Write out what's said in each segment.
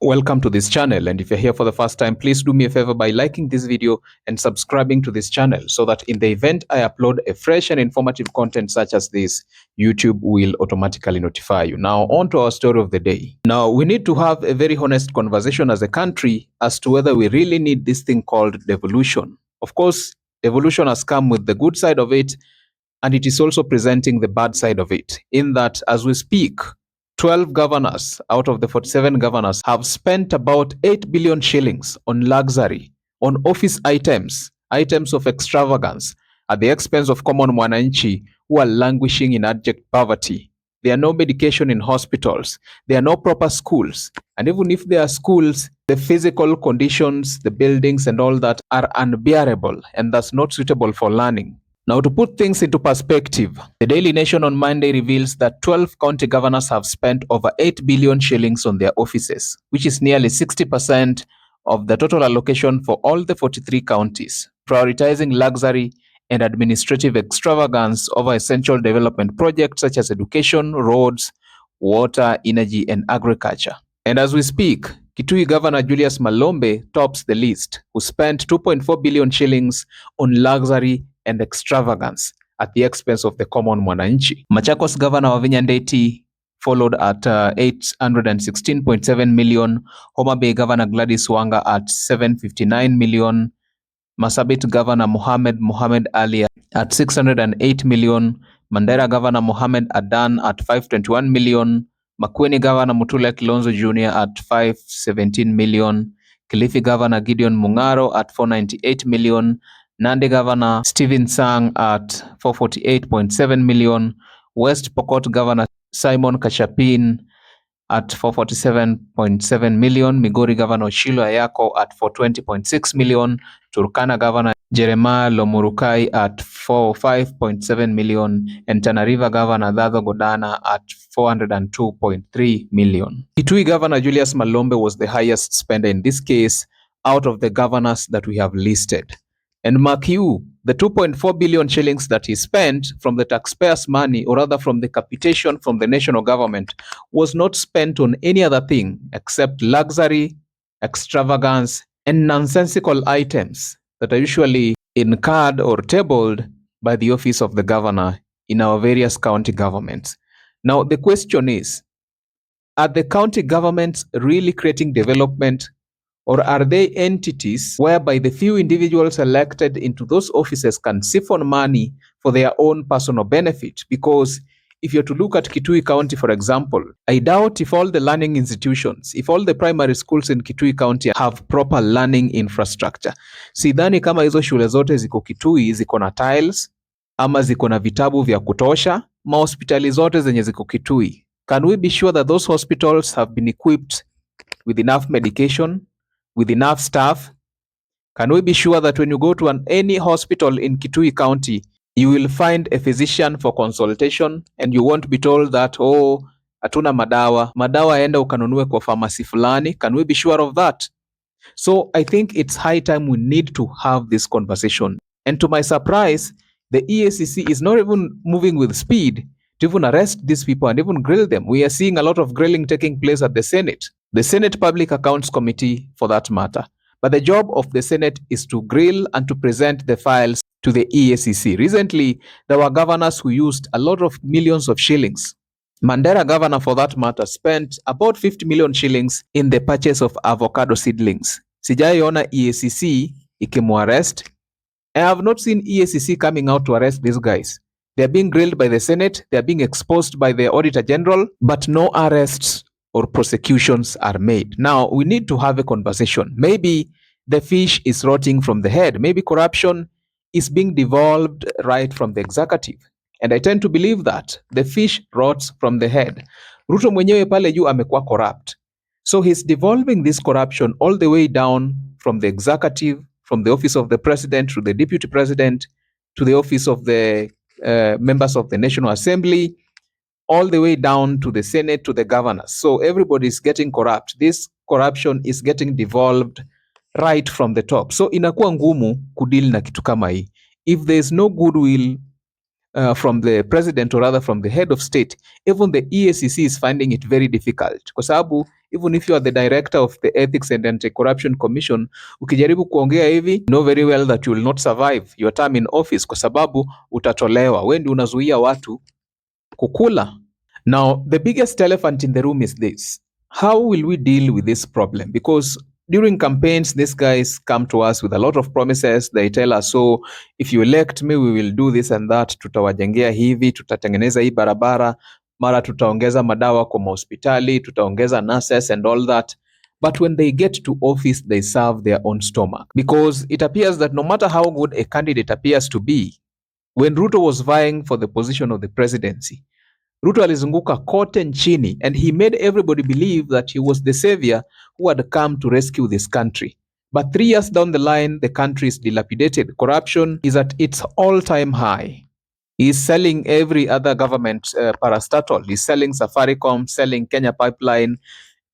Welcome to this channel, and if you're here for the first time, please do me a favor by liking this video and subscribing to this channel so that in the event I upload a fresh and informative content such as this, YouTube will automatically notify you. Now on to our story of the day. Now we need to have a very honest conversation as a country as to whether we really need this thing called devolution. Of course, devolution has come with the good side of it, and it is also presenting the bad side of it, in that as we speak, 12 governors out of the 47 governors have spent about 8 billion shillings on luxury, on office items of extravagance, at the expense of common mwananchi who are languishing in abject poverty. There are no medication in hospitals. There are no proper schools. And even if there are schools, the physical conditions, the buildings and all that are unbearable and thus not suitable for learning. Now, to put things into perspective, the Daily Nation on Monday reveals that 12 county governors have spent over 8 billion shillings on their offices, which is nearly 60% of the total allocation for all the 43 counties, prioritizing luxury and administrative extravagance over essential development projects such as education, roads, water, energy, and agriculture. And as we speak, Kitui Governor Julius Malombe tops the list, who spent 2.4 billion shillings on luxury and extravagance at the expense of the common mwananchi. Machakos Governor Wavinya Ndeti followed at 816.7 million, Homa Bay Governor Gladys Wanga at 759 million, Masabit Governor Mohammed Ali at 608 million, Mandera Governor Mohammed Adan at 521 million, Makueni Governor Mutula Kilonzo Jr. at 517 million, Kilifi Governor Gideon Mungaro at 498 million, Nandi Governor Stephen Sang at 448.7 million, West Pokot Governor Simon Kachapin at 447.7 million, Migori Governor Shilo Ayako at 420.6 million, Turkana Governor Jeremiah Lomurukai at 45.7 million, and Tana River Governor Dadho Godana at 402.3 million. Kitui Governor Julius Malombe was the highest spender in this case out of the governors that we have listed. And mark you, the 2.4 billion shillings that he spent from the taxpayers' money, or rather from the capitation from the national government, was not spent on any other thing except luxury, extravagance, and nonsensical items that are usually incurred or tabled by the office of the governor in our various county governments. Now, the question is, are the county governments really creating development, or are they entities whereby the few individuals elected into those offices can siphon money for their own personal benefit? Because if you're to look at Kitui County, for example, I doubt if all the learning institutions, if all the primary schools in Kitui County have proper learning infrastructure. Sidhani kama hizo shule zote ziko Kitui ziko na tiles ama ziko na vitabu vya kutosha. Mahospitali zote zenye ziko Kitui, can we be sure that those hospitals have been equipped with enough medication, with enough staff? Can we be sure that when you go to any hospital in Kitui County, you will find a physician for consultation and you won't be told that, oh, hatuna madawa enda ukanunue kwa pharmacy fulani? Can we be sure of that? So I think it's high time we need to have this conversation. And to my surprise, the EACC is not even moving with speed to even arrest these people and even grill them. We are seeing a lot of grilling taking place at the Senate Public Accounts Committee for that matter. But the job of the Senate is to grill and to present the files to the EACC. Recently, there were governors who used a lot of millions of shillings. Mandera governor, for that matter, spent about 50 million shillings in the purchase of avocado seedlings. Sijaiona EACC ikimuarrest. I have not seen EACC coming out to arrest these guys. They are being grilled by the Senate, they are being exposed by the Auditor General, but no arrests or prosecutions are made. Now, we need to have a conversation. Maybe the fish is rotting from the head. Maybe corruption is being devolved right from the executive. And I tend to believe that the fish rots from the head. Ruto mwenyewe pale juu amekuwa corrupt. So he's devolving this corruption all the way down from the executive, from the office of the president to the deputy president, to the office of the members of the National Assembly, all the way down to the Senate, to the governors. So everybody is getting corrupt. This corruption is getting devolved right from the top. So inakuwa ngumu kudeal na kitu kama hii. If there is no goodwill from the president, or rather from the head of state, even the EACC is finding it very difficult, kwa sababu even if you are the director of the Ethics and Anti-Corruption Commission, ukijaribu kuongea hivi, you know very well that you will not survive your term in office, kwa sababu utatolewa. Wewe ndio unazuia watu kukula. Now, the biggest elephant in the room is this. How will we deal with this problem? Because during campaigns, these guys come to us with a lot of promises. They tell us, so if you elect me, we will do this and that. Tutawajengea hivi, tutatengeneza hii barabara, mara tutaongeza madawa kwa hospitali, tutaongeza nurses and all that. But when they get to office, they serve their own stomach. Because it appears that no matter how good a candidate appears to be, when Ruto was vying for the position of the presidency, Ruto alizunguka kote nchini and he made everybody believe that he was the savior who had come to rescue this country. But 3 years down the line, the country is dilapidated. Corruption is at its all-time high. He's selling every other government parastatal. He's selling Safaricom, selling Kenya Pipeline.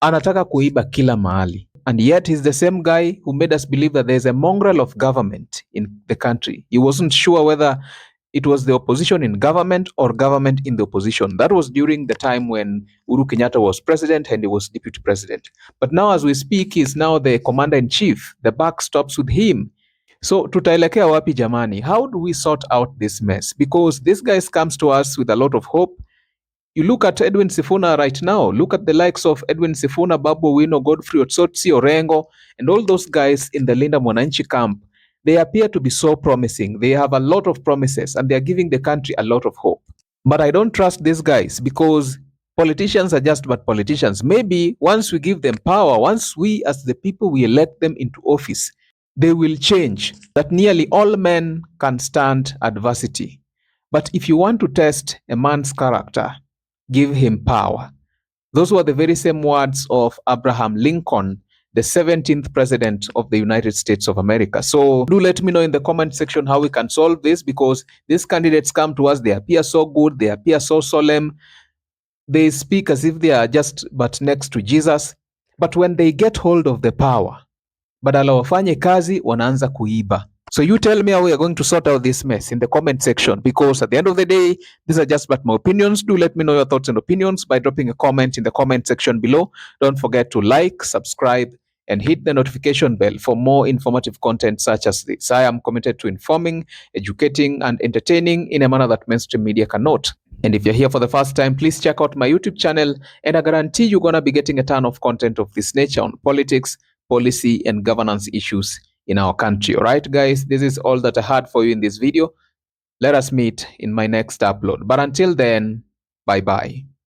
Anataka kuiba kila mahali. And yet he's the same guy who made us believe that there's a mongrel of government in the country. He wasn't sure whether it was the opposition in government or government in the opposition. That was during the time when Uhuru Kenyatta was president and he was deputy president. But now as we speak, he's now the commander-in-chief. The buck stops with him. So tutaelekea wapi jamani? How do we sort out this mess? Because this guy comes to us with a lot of hope. You look at Edwin Sifuna right now. Look at the likes of Edwin Sifuna, Babu Owino, Godfrey Otsotsi, Orengo, and all those guys in the Linda Mwananchi camp. They appear to be so promising. They have a lot of promises and they are giving the country a lot of hope. But I don't trust these guys because politicians are just but politicians. Maybe once we give them power, once we as the people we elect them into office, they will change. That nearly all men can stand adversity. But if you want to test a man's character, give him power. Those were the very same words of Abraham Lincoln, the 17th president of the United States of America. So do let me know in the comment section how we can solve this, because these candidates come to us, they appear so good, they appear so solemn, they speak as if they are just but next to Jesus. But when they get hold of the power, badala wafanye kazi, wanaanza kuiba. So you tell me how we are going to sort out this mess in the comment section, because at the end of the day, these are just but my opinions. Do let me know your thoughts and opinions by dropping a comment in the comment section below. Don't forget to like, subscribe, and hit the notification bell for more informative content such as this. I am committed to informing, educating, and entertaining in a manner that mainstream media cannot. And if you're here for the first time, please check out my YouTube channel, and I guarantee you're going to be getting a ton of content of this nature on politics, policy, and governance issues in our country. All right, guys, this is all that I had for you in this video. Let us meet in my next upload. But until then, bye-bye.